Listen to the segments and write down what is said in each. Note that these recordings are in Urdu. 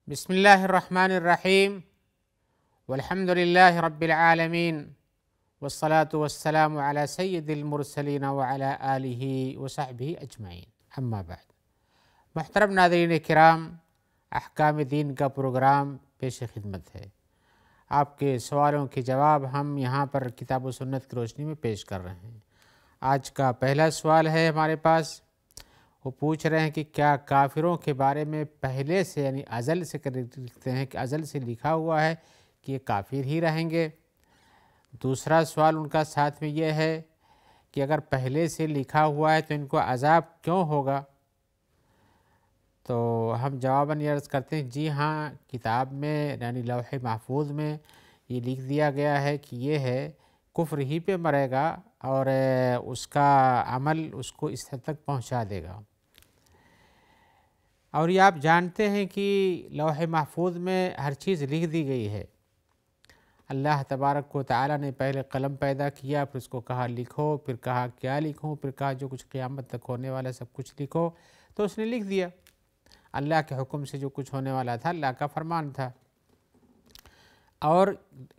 بسم اللہ الرحمن الرحیم والحمد للہ رب العالمین والصلاة والسلام علی سید المرسلین وعلی آلہ وصحبہ اجمعین، اما بعد۔ محترم ناظرین کرام، احکام دین کا پروگرام پیش خدمت ہے۔ آپ کے سوالوں کے جواب ہم یہاں پر کتاب و سنت کی روشنی میں پیش کر رہے ہیں۔ آج کا پہلا سوال ہے ہمارے پاس، وہ پوچھ رہے ہیں کہ کیا کافروں کے بارے میں پہلے سے یعنی ازل سے لکھتے ہیں کہ ازل سے لکھا ہوا ہے کہ یہ کافر ہی رہیں گے؟ دوسرا سوال ان کا ساتھ میں یہ ہے کہ اگر پہلے سے لکھا ہوا ہے تو ان کو عذاب کیوں ہوگا؟ تو ہم جواباً یہ عرض کرتے ہیں جی ہاں، کتاب میں یعنی لوح محفوظ میں یہ لکھ دیا گیا ہے کہ یہ ہے کفر ہی پہ مرے گا اور اس کا عمل اس کو اس حد تک پہنچا دے گا۔ اور یہ آپ جانتے ہیں کہ لوح محفوظ میں ہر چیز لکھ دی گئی ہے۔ اللہ تبارک و تعالیٰ نے پہلے قلم پیدا کیا، پھر اس کو کہا لکھو، پھر کہا کیا لکھوں، پھر کہا جو کچھ قیامت تک ہونے والا سب کچھ لکھو، تو اس نے لکھ دیا۔ اللہ کے حکم سے جو کچھ ہونے والا تھا اللہ کا فرمان تھا۔ اور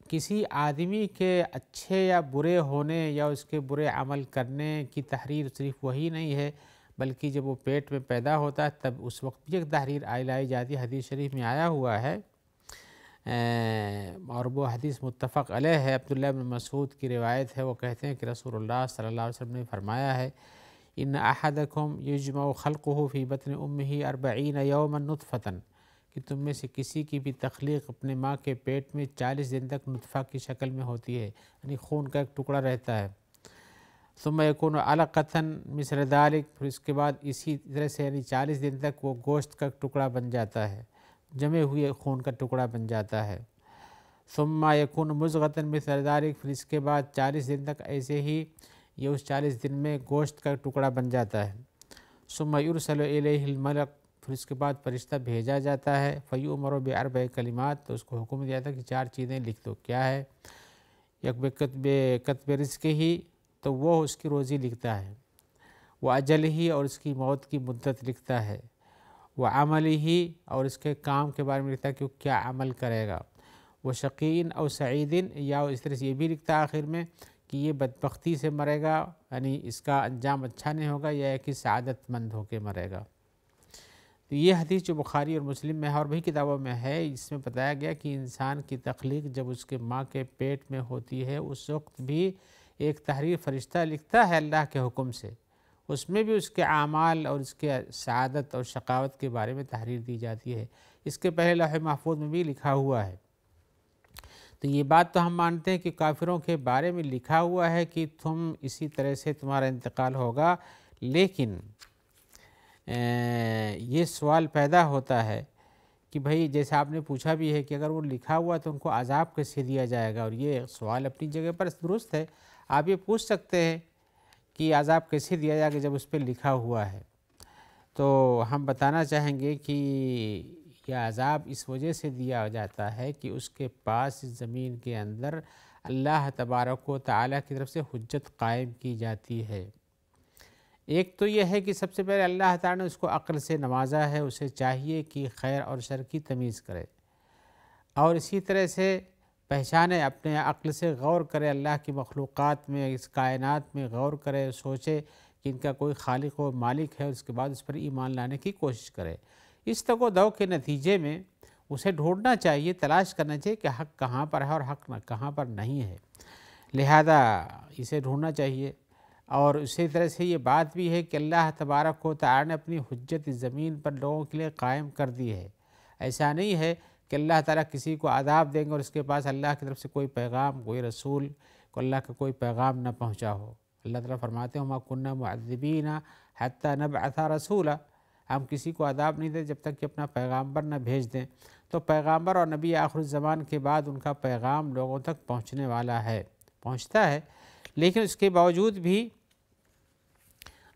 کسی آدمی کے اچھے یا برے ہونے یا اس کے برے عمل کرنے کی تحریر صرف وہی نہیں ہے، بلکہ جب وہ پیٹ میں پیدا ہوتا ہے تب اس وقت بھی ایک تحریر لائی جاتی ہے۔ حدیث شریف میں آیا ہوا ہے اور وہ حدیث متفق علیہ ہے، عبداللہ بن مسعود کی روایت ہے۔ وہ کہتے ہیں کہ رسول اللہ صلی اللہ علیہ وسلم نے فرمایا ہے ان احدکم یجمع خلقہ فی بطن امہ 40 یوما نطفۃ، کہ تم میں سے کسی کی بھی تخلیق اپنے ماں کے پیٹ میں 40 دن تک نطفہ کی شکل میں ہوتی ہے، یعنی خون کا ایک ٹکڑا رہتا ہے۔ ثم یکون علقۃ مثل ذلک، پھر اس کے بعد اسی طرح سے یعنی 40 دن تک وہ گوشت کا ٹکڑا بن جاتا ہے، جمے ہوئے خون کا ٹکڑا بن جاتا ہے۔ ثم یکون مضغۃ مثل ذلک، پھر اس کے بعد 40 دن تک ایسے ہی یہ اس 40 دن میں گوشت کا ٹکڑا بن جاتا ہے۔ ثم یرسل الیہ الملک، پھر اس کے بعد فرشتہ بھیجا جاتا ہے۔ فیؤمر باربع کلمات، تو اس کو حکم دیا جاتا ہے کہ 4 چیزیں لکھ دو۔ کیا ہے؟ یک بکتب رزق ہی، تو وہ اس کی روزی لکھتا ہے، وہ اجل ہی، اور اس کی موت کی مدت لکھتا ہے، وہ عمل ہی، اور اس کے کام کے بارے میں لکھتا ہے کہ وہ کیا عمل کرے گا، وہ شقین اور سعیدن، یا اس طرح سے یہ بھی لکھتا ہے آخر میں کہ یہ بدبختی سے مرے گا، یعنی اس کا انجام اچھا نہیں ہوگا، یا کہ سعادت مند ہو کے مرے گا۔ تو یہ حدیث جو بخاری اور مسلم میں ہے اور بھی کتابوں میں ہے، اس میں بتایا گیا کہ انسان کی تخلیق جب اس کے ماں کے پیٹ میں ہوتی ہے اس وقت بھی ایک تحریر فرشتہ لکھتا ہے اللہ کے حکم سے، اس میں بھی اس کے اعمال اور اس کے سعادت اور شقاوت کے بارے میں تحریر دی جاتی ہے۔ اس کے پہلے لوح محفوظ میں بھی لکھا ہوا ہے۔ تو یہ بات تو ہم مانتے ہیں کہ کافروں کے بارے میں لکھا ہوا ہے کہ تم اسی طرح سے تمہارا انتقال ہوگا، لیکن یہ سوال پیدا ہوتا ہے کہ بھئی جیسا آپ نے پوچھا بھی ہے کہ اگر وہ لکھا ہوا تو ان کو عذاب کیسے دیا جائے گا، اور یہ سوال اپنی جگہ پر درست ہے۔ آپ یہ پوچھ سکتے ہیں کہ عذاب کیسے دیا جائے گا جب اس پہ لکھا ہوا ہے، تو ہم بتانا چاہیں گے کہ یہ عذاب اس وجہ سے دیا جاتا ہے کہ اس کے پاس زمین کے اندر اللہ تبارک و تعالیٰ کی طرف سے حجت قائم کی جاتی ہے۔ ایک تو یہ ہے کہ سب سے پہلے اللہ تعالیٰ نے اس کو عقل سے نوازا ہے، اسے چاہیے کہ خیر اور شر کی تمیز کرے، اور اسی طرح سے پہچانے، اپنے عقل سے غور کرے، اللہ کی مخلوقات میں، اس کائنات میں غور کرے، سوچے کہ ان کا کوئی خالق و مالک ہے، اس کے بعد اس پر ایمان لانے کی کوشش کرے۔ اس تک و دو کے نتیجے میں اسے ڈھونڈنا چاہیے، تلاش کرنا چاہیے کہ حق کہاں پر ہے اور حق کہاں پر نہیں ہے، لہذا اسے ڈھونڈنا چاہیے۔ اور اسی طرح سے یہ بات بھی ہے کہ اللہ تبارک و تعالیٰ نے اپنی حجت زمین پر لوگوں کے لیے قائم کر دی ہے۔ ایسا نہیں ہے کہ اللہ تعالیٰ کسی کو عذاب دیں گے اور اس کے پاس اللہ کی طرف سے کوئی پیغام، کوئی رسول کو اللہ کا کوئی پیغام نہ پہنچا ہو۔ اللہ تعالیٰ فرماتے ہیں وَمَا كُنَّا مُعَذِّبِينَ حَتَّى نَبْعَثَ رَسُولًا، ہم کسی کو عذاب نہیں دیں جب تک کہ اپنا پیغامبر نہ بھیج دیں۔ تو پیغامبر اور نبی آخر الزمان کے بعد ان کا پیغام لوگوں تک پہنچنے والا ہے، پہنچتا ہے، لیکن اس کے باوجود بھی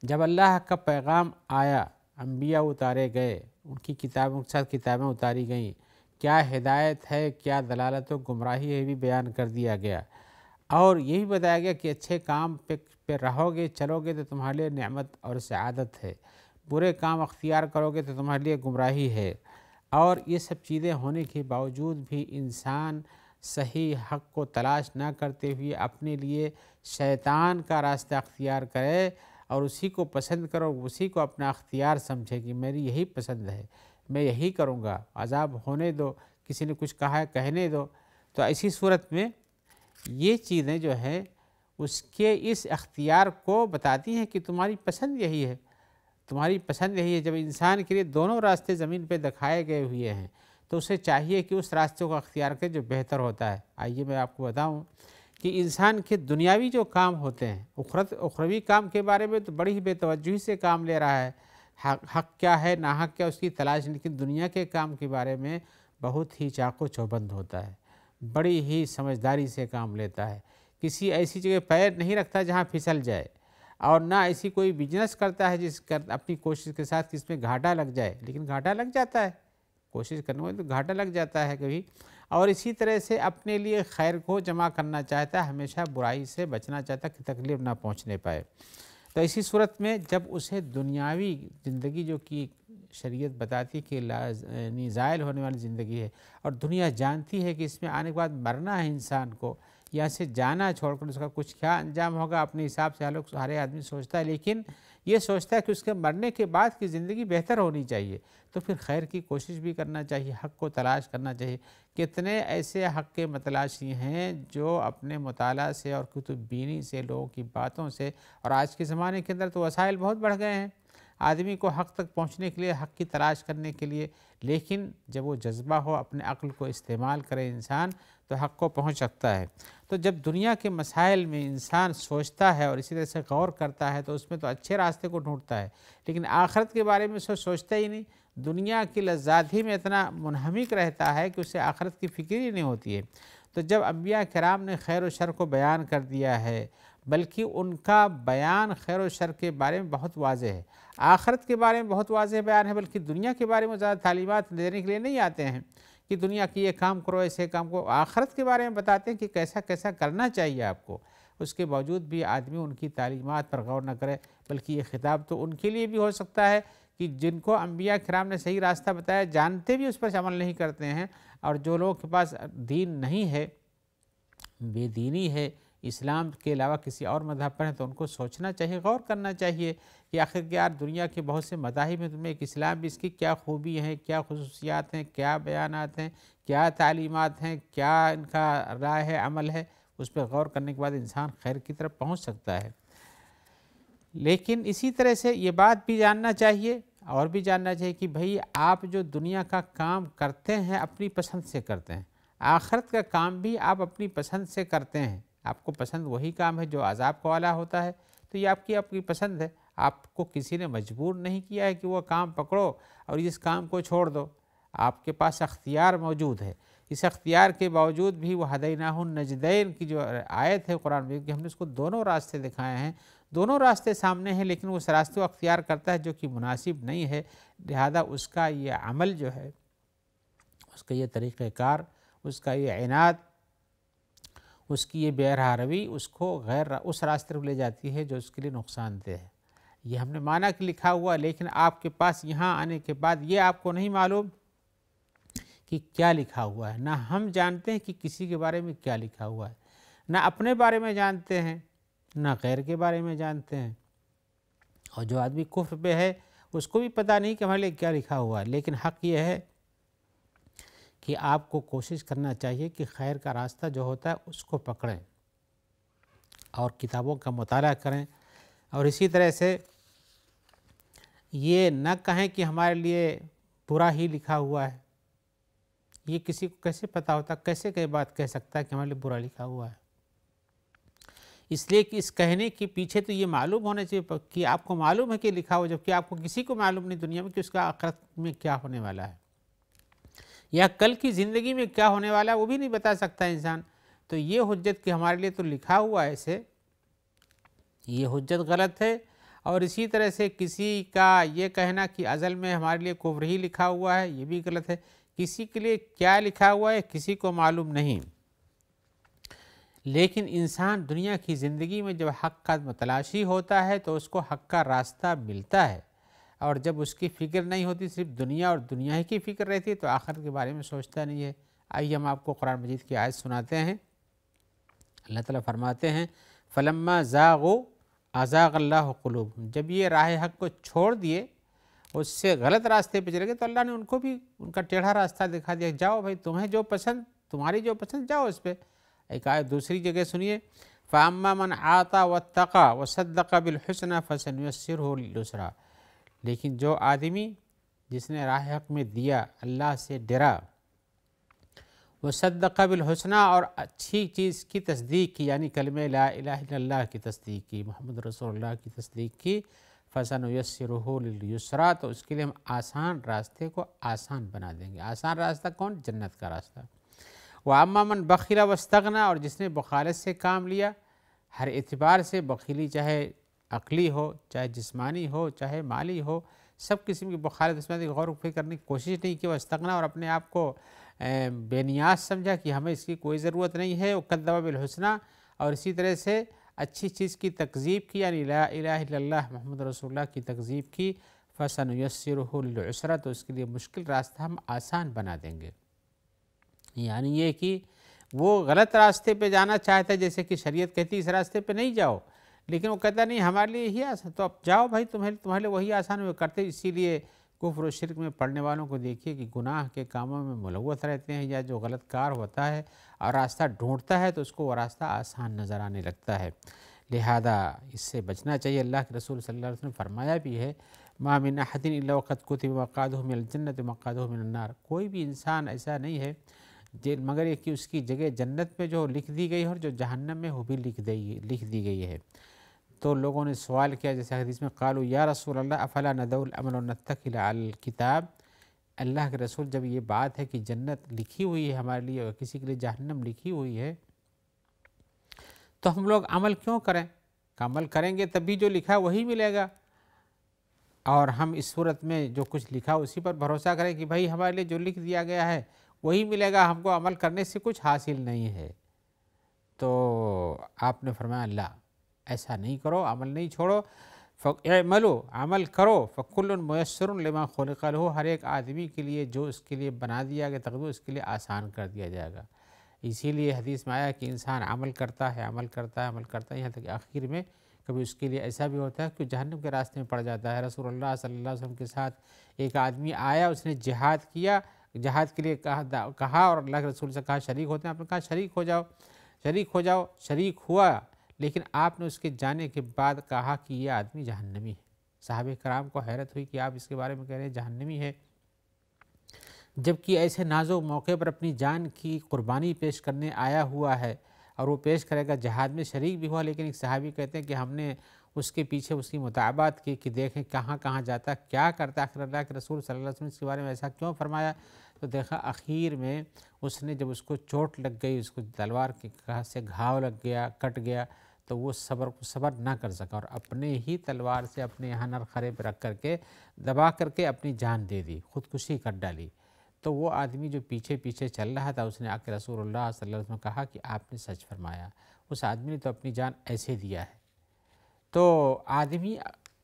جب اللہ کا پیغام آیا، انبیاء اتارے گئے، ان کی کتابوں کے ساتھ کتابیں اتاری گئیں، کیا ہدایت ہے، کیا دلالت و گمراہی ہے، یہ بھی بیان کر دیا گیا، اور یہ بھی بتایا گیا کہ اچھے کام پہ رہو گے، چلو گے تو تمہارے لیے نعمت اور سعادت ہے، برے کام اختیار کرو گے تو تمہارے لیے گمراہی ہے۔ اور یہ سب چیزیں ہونے کے باوجود بھی انسان صحیح حق کو تلاش نہ کرتے ہوئے اپنے لیے شیطان کا راستہ اختیار کرے اور اسی کو پسند کرو، اسی کو اپنا اختیار سمجھے کہ میری یہی پسند ہے، میں یہی کروں گا، عذاب ہونے دو، کسی نے کچھ کہا ہے کہنے دو، تو ایسی صورت میں یہ چیزیں جو ہے اس کے اس اختیار کو بتاتی ہیں کہ تمہاری پسند یہی ہے، تمہاری پسند یہی ہے۔ جب انسان کے لیے دونوں راستے زمین پہ دکھائے گئے ہوئے ہیں تو اسے چاہیے کہ اس راستے کو اختیار کرے جو بہتر ہوتا ہے۔ آئیے میں آپ کو بتاؤں کہ انسان کے دنیاوی جو کام ہوتے ہیں، اخروی کام کے بارے میں تو بڑی ہی بے توجہی سے کام لے رہا ہے، حق کیا ہے ناحق کیا اس کی تلاش، لیکن دنیا کے کام کے بارے میں بہت ہی چاق و چوبند ہوتا ہے، بڑی ہی سمجھداری سے کام لیتا ہے، کسی ایسی جگہ پیر نہیں رکھتا جہاں پھسل جائے، اور نہ ایسی کوئی بزنس کرتا ہے جس اپنی کوشش کے ساتھ کہ اس میں گھاٹا لگ جائے، لیکن گھاٹا لگ جاتا ہے، کوشش کرنے میں تو گھاٹا لگ جاتا ہے کبھی، اور اسی طرح سے اپنے لیے خیر کو جمع کرنا چاہتا ہے، ہمیشہ برائی سے بچنا چاہتا ہے کہ تکلیف نہ پہنچنے پائے۔ تو اسی صورت میں جب اسے دنیاوی زندگی جو کہ شریعت بتاتی کہ زائل ہونے والی زندگی ہے، اور دنیا جانتی ہے کہ اس میں آنے کے بعد مرنا ہے انسان کو، یہاں سے جانا چھوڑ کر اس کا کچھ کیا انجام ہوگا اپنے حساب سے ہر آدمی سوچتا ہے، لیکن یہ سوچتا ہے کہ اس کے مرنے کے بعد کی زندگی بہتر ہونی چاہیے، تو پھر خیر کی کوشش بھی کرنا چاہیے، حق کو تلاش کرنا چاہیے۔ کتنے ایسے حق کے متلاشی ہیں جو اپنے مطالعہ سے اور کتب بینی سے، لوگوں کی باتوں سے، اور آج کے زمانے کے اندر تو وسائل بہت بڑھ گئے ہیں آدمی کو حق تک پہنچنے کے لیے، حق کی تلاش کرنے کے لیے، لیکن جب وہ جذبہ ہو، اپنے عقل کو استعمال کرے انسان، تو حق کو پہنچ سکتا ہے۔ تو جب دنیا کے مسائل میں انسان سوچتا ہے اور اسی طرح سے غور کرتا ہے تو اس میں تو اچھے راستے کو ڈھونڈتا ہے، لیکن آخرت کے بارے میں سوچتا ہی نہیں، دنیا کی لذات ہی میں اتنا منہمک رہتا ہے کہ اسے آخرت کی فکر ہی نہیں ہوتی ہے۔ تو جب انبیاء کرام نے خیر و شر کو بیان کر دیا ہے، بلکہ ان کا بیان خیر و شر کے بارے میں بہت واضح ہے، آخرت کے بارے میں بہت واضح بیان ہے، بلکہ دنیا کے بارے میں زیادہ تعلیمات دینے کے لیے نہیں آتے ہیں کہ دنیا کی یہ کام کرو، ایسے کام کرو، آخرت کے بارے میں بتاتے ہیں کہ کیسا کیسا کرنا چاہیے آپ کو۔ اس کے باوجود بھی آدمی ان کی تعلیمات پر غور نہ کرے، بلکہ یہ خطاب تو ان کے لیے بھی ہو سکتا ہے کہ جن کو انبیاء کرام نے صحیح راستہ بتایا، جانتے بھی اس پر عمل نہیں کرتے ہیں، اور جو لوگوں کے پاس دین نہیں ہے، بے دینی ہے، اسلام کے علاوہ کسی اور مذہب پر ہیں، تو ان کو سوچنا چاہیے، غور کرنا چاہیے کہ آخر یار دنیا کے بہت سے مذاہب ہیں، تمہیں ایک اسلام بھی اس کی کیا خوبی ہیں، کیا خصوصیات ہیں، کیا بیانات ہیں، کیا تعلیمات ہیں، کیا ان کا رائے ہے، عمل ہے، اس پہ غور کرنے کے بعد انسان خیر کی طرف پہنچ سکتا ہے۔ لیکن اسی طرح سے یہ بات بھی جاننا چاہیے، اور بھی جاننا چاہیے کہ بھئی آپ جو دنیا کا کام کرتے ہیں اپنی پسند سے کرتے ہیں، آخرت کا کام بھی آپ اپنی پسند سے کرتے ہیں، آپ کو پسند وہی کام ہے جو عذاب کو والا ہوتا ہے، تو یہ آپ کی پسند ہے، آپ کو کسی نے مجبور نہیں کیا ہے کہ وہ کام پکڑو اور اس کام کو چھوڑ دو، آپ کے پاس اختیار موجود ہے۔ اس اختیار کے باوجود بھی وہ ہدیناہ النجدین کی جو آیت ہے قرآن میں کہ ہم نے اس کو دونوں راستے دکھائے ہیں، دونوں راستے سامنے ہیں، لیکن وہ اس راستے کو اختیار کرتا ہے جو کہ مناسب نہیں ہے، لہذا اس کا یہ عمل جو ہے، اس کا یہ طریقہ کار، اس کا یہ عناد، اس کی یہ بے روی اس کو اس راستے پر لے جاتی ہے جو اس کے لیے نقصان دہ ہے۔ یہ ہم نے مانا کہ لکھا ہوا، لیکن آپ کے پاس یہاں آنے کے بعد یہ آپ کو نہیں معلوم کہ کیا لکھا ہوا ہے، نہ ہم جانتے ہیں کہ کسی کے بارے میں کیا لکھا ہوا ہے، نہ اپنے بارے میں جانتے ہیں، نہ غیر کے بارے میں جانتے ہیں، اور جو آدمی کفر پہ ہے اس کو بھی پتہ نہیں کہ ہمارے لیے کیا لکھا ہوا ہے، لیکن حق یہ ہے کہ آپ کو کوشش کرنا چاہیے کہ خیر کا راستہ جو ہوتا ہے اس کو پکڑیں اور کتابوں کا مطالعہ کریں، اور اسی طرح سے یہ نہ کہیں کہ ہمارے لیے برا ہی لکھا ہوا ہے۔ یہ کسی کو کیسے پتہ ہوتا، کیسے کوئی بات کہہ سکتا ہے کہ ہمارے لیے برا لکھا ہوا ہے؟ اس لیے کہ اس کہنے کے پیچھے تو یہ معلوم ہونا چاہیے کہ آپ کو معلوم ہے کہ لکھا ہوا، جبکہ آپ کو کسی کو معلوم نہیں دنیا میں کہ اس کا آخرت میں کیا ہونے والا ہے، یا کل کی زندگی میں کیا ہونے والا ہے وہ بھی نہیں بتا سکتا انسان۔ تو یہ حجت کہ ہمارے لیے تو لکھا ہوا ہے ایسے، یہ حجت غلط ہے۔ اور اسی طرح سے کسی کا یہ کہنا کہ ازل میں ہمارے لیے کفر ہی لکھا ہوا ہے، یہ بھی غلط ہے۔ کسی کے لیے کیا لکھا ہوا ہے کسی کو معلوم نہیں، لیکن انسان دنیا کی زندگی میں جب حق کا متلاشی ہوتا ہے تو اس کو حق کا راستہ ملتا ہے، اور جب اس کی فکر نہیں ہوتی، صرف دنیا اور دنیا ہی کی فکر رہتی ہے، تو آخرت کے بارے میں سوچتا نہیں ہے۔ آئیے ہم آپ کو قرآن مجید کی آیت سناتے ہیں۔ اللہ تعالیٰ فرماتے ہیں فلما زاغوا ازاغ اللہ قلوبہم، جب یہ راہ حق کو چھوڑ دیے، اس سے غلط راستے پہ چلے گئے، تو اللہ نے ان کو بھی ان کا ٹیڑھا راستہ دکھا دیا، جاؤ بھائی تمہیں جو پسند، تمہاری جو پسند جاؤ اس پہ۔ ایک آیت دوسری جگہ سنیے فَأَمَّا مَنْ آتَى وَاتَّقَى وَصَدَّقَ بِالْحُسْنَى فَسَنُيَسِّرُهُ لِلْيُسْرَى، لیکن جو آدمی جس نے راہ حق میں دیا، اللہ سے ڈرا، وَصَدَّقَ بِالْحُسْنَى اور اچھی چیز کی تصدیق کی، یعنی کلمہ لا الہ الا اللہ کی تصدیق کی، محمد رسول اللہ کی تصدیق کی، فَسَنُيَسِّرُهُ لِلْيُسْرَى، تو اس کے لیے ہم آسان راستے کو آسان بنا دیں گے۔ آسان راستہ کون؟ جنت کا راستہ۔ وَأَمَّا مَنْ بَخِلَ وَاسْتَغْنَى، اور جس نے بخالت سے کام لیا، ہر اعتبار سے بخیلی، چاہے عقلی ہو، چاہے جسمانی ہو، چاہے مالی ہو، سب قسم کی بخالت، اس میں غور و فکر کرنے کی کوشش نہیں کی، واستغنى، اور اپنے آپ کو بے نیاز سمجھا کہ ہمیں اس کی کوئی ضرورت نہیں ہے، وَكَذَّبَ بِالْحُسْنَى، اور اسی طرح سے اچھی چیز کی تکذیب کی، یعنی لا الہ الا اللہ محمد رسول اللہ کی تکذیب کی، فَسَنُيَسِّرُهُ لِلْعُسْرَى، تو اس کے لیے مشکل راستہ ہم آسان بنا دیں گے۔ یعنی یہ کہ وہ غلط راستے پہ جانا چاہتا ہے، جیسے کہ شریعت کہتی ہے اس راستے پہ نہیں جاؤ، لیکن وہ کہتا نہیں ہمارے لیے یہی آسان، تو اب جاؤ بھائی، تمہارے لیے وہی آسان ہوئے کرتے۔ اسی لیے کفر و شرک میں پڑھنے والوں کو دیکھیے کہ گناہ کے کاموں میں ملوث رہتے ہیں، یا جو غلط کار ہوتا ہے اور راستہ ڈھونڈتا ہے تو اس کو وہ راستہ آسان نظر آنے لگتا ہے، لہذا اس سے بچنا چاہیے۔ اللہ کے رسول صلی اللہ علیہ وسلم نے فرمایا بھی ہے ما من احد الا وقد كتب مقعده من الجنة مقعده من النار، کوئی بھی انسان ایسا نہیں ہے مگر یہ کہ اس کی جگہ جنت میں جو لکھ دی گئی ہے اور جو جہنم میں وہ بھی لکھ دی گئی ہے۔ تو لوگوں نے سوال کیا، جیسے حدیث میں قالوا یا رسول اللہ افلا ندعو الامل ونتکل علی الکتاب، اللہ کے رسول جب یہ بات ہے کہ جنت لکھی ہوئی ہے ہمارے لیے اور کسی کے لیے جہنم لکھی ہوئی ہے، تو ہم لوگ عمل کیوں کریں؟ عمل کریں گے تبھی جو لکھا وہی ملے گا، اور ہم اس صورت میں جو کچھ لکھا اسی پر بھروسہ کریں کہ بھائی ہمارے لیے جو لکھ دیا گیا ہے وہی ملے گا، ہم کو عمل کرنے سے کچھ حاصل نہیں ہے۔ تو آپ نے فرمایا اللہ ایسا نہیں کرو، عمل نہیں چھوڑو، اعملوا، عمل کرو، فکل میسر لما خلق لہ، ہر ایک آدمی کے لیے جو اس کے لیے بنا دیا گیا تقدیر اس کے لیے آسان کر دیا جائے گا۔ اسی لیے حدیث میں آیا کہ انسان عمل کرتا ہے، عمل کرتا ہے، عمل کرتا ہے، یہاں تک کہ آخر میں کبھی اس کے لیے ایسا بھی ہوتا ہے کہ جہنم کے راستے میں پڑ جاتا ہے۔ رسول اللہ صلی اللہ علیہ وسلم کے ساتھ ایک آدمی آیا، اس نے جہاد کیا، جہاد کے لیے کہا اور اللہ کے رسول سے کہا شریک ہوتے ہیں، آپ نے کہا شریک ہو جاؤ، شریک ہو جاؤ، شریک ہوا، لیکن آپ نے اس کے جانے کے بعد کہا کہ یہ آدمی جہنمی ہے۔ صحابہ کرام کو حیرت ہوئی کہ آپ اس کے بارے میں کہہ رہے ہیں جہنمی ہے، جبکہ ایسے نازک موقع پر اپنی جان کی قربانی پیش کرنے آیا ہوا ہے، اور وہ پیش کرے گا، جہاد میں شریک بھی ہوا، لیکن ایک صحابی کہتے ہیں کہ ہم نے اس کے پیچھے اس کی مطالبات کی کہ دیکھیں کہاں کہاں جاتا ہے، کیا کرتا ہے، آخر اللہ کے رسول صلی اللہ علیہ وسلم اس کے بارے میں ایسا کیوں فرمایا؟ تو دیکھا آخر میں اس نے جب اس کو چوٹ لگ گئی، اس کو تلوار کے سے گھاؤ لگ گیا، کٹ گیا، تو وہ صبر نہ کر سکا اور اپنے ہی تلوار سے اپنے یہاں نرخرے پہ رکھ کر کے دبا کر کے اپنی جان دے دی، خودکشی کر ڈالی۔ تو وہ آدمی جو پیچھے پیچھے چل رہا تھا، اس نے آ کے رسول اللہ صلی اللہ علیہ وسلم کہا کہ آپ نے سچ فرمایا، اس آدمی نے تو اپنی جان ایسے دیا ہے۔ تو آدمی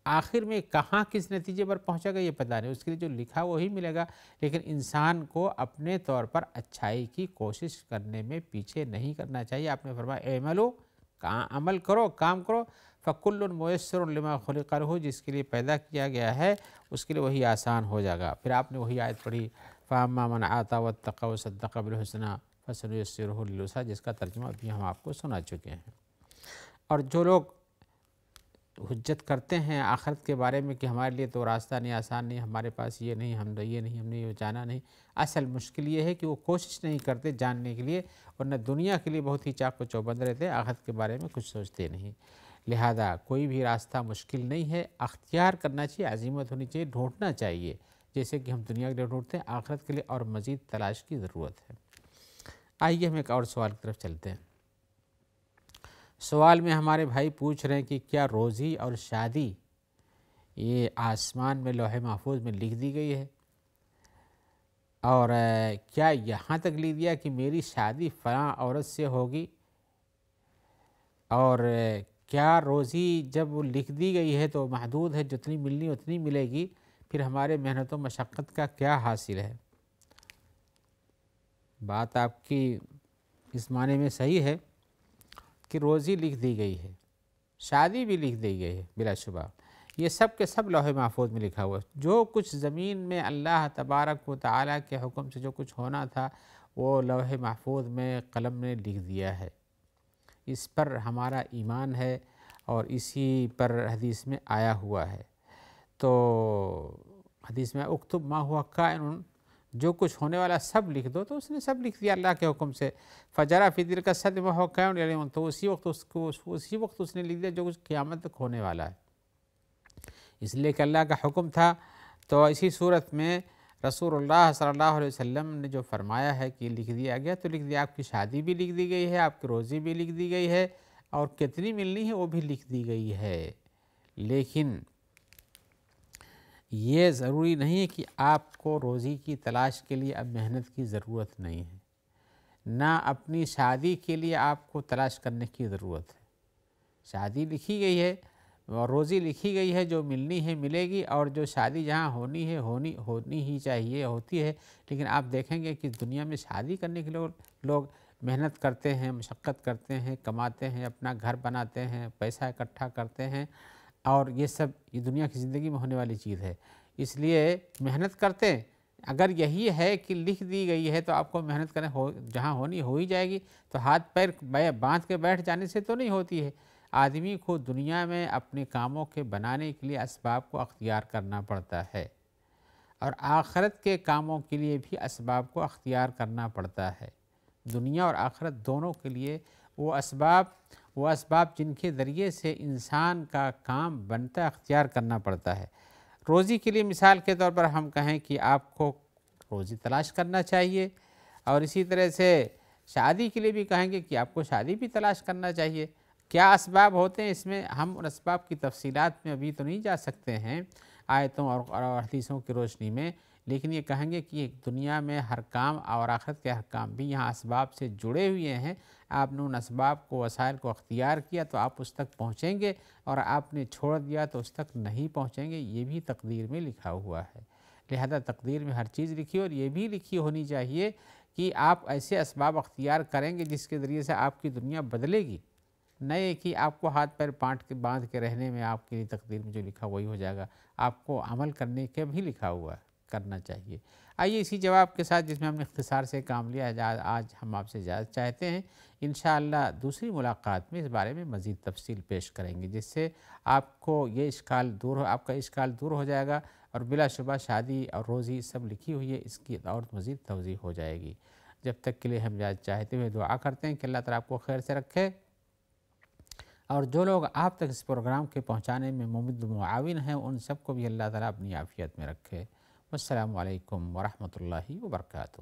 آخر میں کہاں کس نتیجے پر پہنچے گا یہ پتہ نہیں، اس کے لیے جو لکھا وہی ملے گا، لیکن انسان کو اپنے طور پر اچھائی کی کوشش کرنے میں پیچھے نہیں کرنا چاہیے۔ آپ نے فرمایا اعملوا، عمل کرو، کام کرو، فکل میسر لما خلق لہ، جس کے لیے پیدا کیا گیا ہے اس کے لیے وہی آسان ہو جائے گا۔ پھر آپ نے وہی آیت پڑھی فاما من آتى واتقى وصدق بالحسنى فسنيسره لليسرى، جس کا ترجمہ ابھی ہم آپ کو سنا چکے ہیں۔ اور جو لوگ حجت کرتے ہیں آخرت کے بارے میں کہ ہمارے لیے تو راستہ نہیں، آسان نہیں، ہمارے پاس یہ نہیں، ہم نے یہ جانا نہیں، اصل مشکل یہ ہے کہ وہ کوشش نہیں کرتے جاننے کے لیے، ورنہ دنیا کے لیے بہت ہی چاق و چوبند رہتے ہیں، آخرت کے بارے میں کچھ سوچتے نہیں۔ لہذا کوئی بھی راستہ مشکل نہیں ہے، اختیار کرنا چاہیے، عزیمت ہونی چاہیے، ڈھونڈنا چاہیے، جیسے کہ ہم دنیا کے لیے ڈھونڈتے ہیں، آخرت کے لیے اور مزید تلاش کی ضرورت ہے۔ آئیے ہم ایک اور سوال کی طرف چلتے ہیں۔ سوال میں ہمارے بھائی پوچھ رہے ہیں کہ کیا روزی اور شادی یہ آسمان میں لوح محفوظ میں لکھ دی گئی ہے، اور کیا یہاں تک لکھ دیا کہ میری شادی فلاں عورت سے ہوگی، اور کیا روزی جب وہ لکھ دی گئی ہے تو محدود ہے، جتنی ملنی اتنی ملے گی، پھر ہمارے محنت و مشقت کا کیا حاصل ہے؟ بات آپ کی اس معنی میں صحیح ہے کہ روزی لکھ دی گئی ہے، شادی بھی لکھ دی گئی ہے بلا شبہ، یہ سب کے سب لوح محفوظ میں لکھا ہوا ہے۔ جو کچھ زمین میں اللہ تبارک و تعالیٰ کے حکم سے جو کچھ ہونا تھا وہ لوح محفوظ میں قلم نے لکھ دیا ہے۔ اس پر ہمارا ایمان ہے اور اسی پر حدیث میں آیا ہوا ہے۔ تو حدیث میں اکتب ما ہوا کائن، جو کچھ ہونے والا سب لکھ دو، تو اس نے سب لکھ دیا اللہ کے حکم سے۔ فجرا فی دل کا صد ما ہوا کائن، تو اسی وقت اس نے لکھ دیا جو کچھ قیامت تک ہونے والا ہے، اس لیے کہ اللہ کا حکم تھا۔ تو اسی صورت میں رسول اللہ صلی اللہ علیہ وسلم نے جو فرمایا ہے کہ لکھ دیا گیا، تو لکھ دیا، آپ کی شادی بھی لکھ دی گئی ہے، آپ کی روزی بھی لکھ دی گئی ہے، اور کتنی ملنی ہے وہ بھی لکھ دی گئی ہے۔ لیکن یہ ضروری نہیں ہے کہ آپ کو روزی کی تلاش کے لیے اب محنت کی ضرورت نہیں ہے، نہ اپنی شادی کے لیے آپ کو تلاش کرنے کی ضرورت ہے۔ شادی لکھی گئی ہے اور روزی لکھی گئی ہے، جو ملنی ہے ملے گی، اور جو شادی جہاں ہونی ہے ہونی ہی چاہیے، ہوتی ہے۔ لیکن آپ دیکھیں گے کہ دنیا میں شادی کرنے کے لوگ محنت کرتے ہیں، مشقت کرتے ہیں، کماتے ہیں، اپنا گھر بناتے ہیں، پیسہ اکٹھا کرتے ہیں، اور یہ سب یہ دنیا کی زندگی میں ہونے والی چیز ہے۔ اس لیے محنت کرتے ہیں۔ اگر یہی ہے کہ لکھ دی گئی ہے تو آپ کو محنت کریں، جہاں ہونی ہو ہی جائے گی، تو ہاتھ پیر باندھ کے بیٹھ جانے سے تو نہیں ہوتی ہے۔ آدمی کو دنیا میں اپنے کاموں کے بنانے کے لیے اسباب کو اختیار کرنا پڑتا ہے، اور آخرت کے کاموں کے لیے بھی اسباب کو اختیار کرنا پڑتا ہے۔ دنیا اور آخرت دونوں کے لیے وہ اسباب جن کے ذریعے سے انسان کا کام بنتا اختیار کرنا پڑتا ہے۔ روزی کے لیے مثال کے طور پر ہم کہیں کہ آپ کو روزی تلاش کرنا چاہیے، اور اسی طرح سے شادی کے لیے بھی کہیں گے کہ آپ کو شادی بھی تلاش کرنا چاہیے۔ کیا اسباب ہوتے ہیں اس میں، ہم ان اسباب کی تفصیلات میں ابھی تو نہیں جا سکتے ہیں آیتوں اور حدیثوں کی روشنی میں، لیکن یہ کہیں گے کہ دنیا میں ہر کام اور آخرت کے ہر کام بھی یہاں اسباب سے جڑے ہوئے ہیں۔ آپ نے ان اسباب کو، وسائل کو اختیار کیا تو آپ اس تک پہنچیں گے، اور آپ نے چھوڑ دیا تو اس تک نہیں پہنچیں گے۔ یہ بھی تقدیر میں لکھا ہوا ہے۔ لہذا تقدیر میں ہر چیز لکھی، اور یہ بھی لکھی ہونی چاہیے کہ آپ ایسے اسباب اختیار کریں گے جس کے ذریعے سے آپ کی دنیا بدلے گی، نہیں کہ آپ کو ہاتھ پیر باندھ کے رہنے میں آپ کے لیے تقدیر میں جو لکھا وہی ہو جائے گا۔ آپ کو عمل کرنے کے بھی لکھا ہوا ہے، کرنا چاہیے۔ آئیے اسی جواب کے ساتھ، جس میں ہم نے اختصار سے کام لیا، آج ہم آپ سے اجازت چاہتے ہیں۔ انشاءاللہ دوسری ملاقات میں اس بارے میں مزید تفصیل پیش کریں گے، جس سے آپ کو یہ اشکال آپ کا اشکال دور ہو جائے گا، اور بلا شبہ شادی اور روزی سب لکھی ہوئی ہے، اس کی اور مزید توضیح ہو جائے گی۔ جب تک کے لیے ہم اجازت چاہتے ہوئے دعا کرتے ہیں کہ اللہ تعالیٰ آپ کو خیر سے رکھے، اور جو لوگ آپ تک اس پروگرام کے پہنچانے میں ممد معاون ہیں، ان سب کو بھی اللہ تعالیٰ اپنی عافیت میں رکھے۔ والسلام علیکم ورحمۃ اللہ وبرکاتہ۔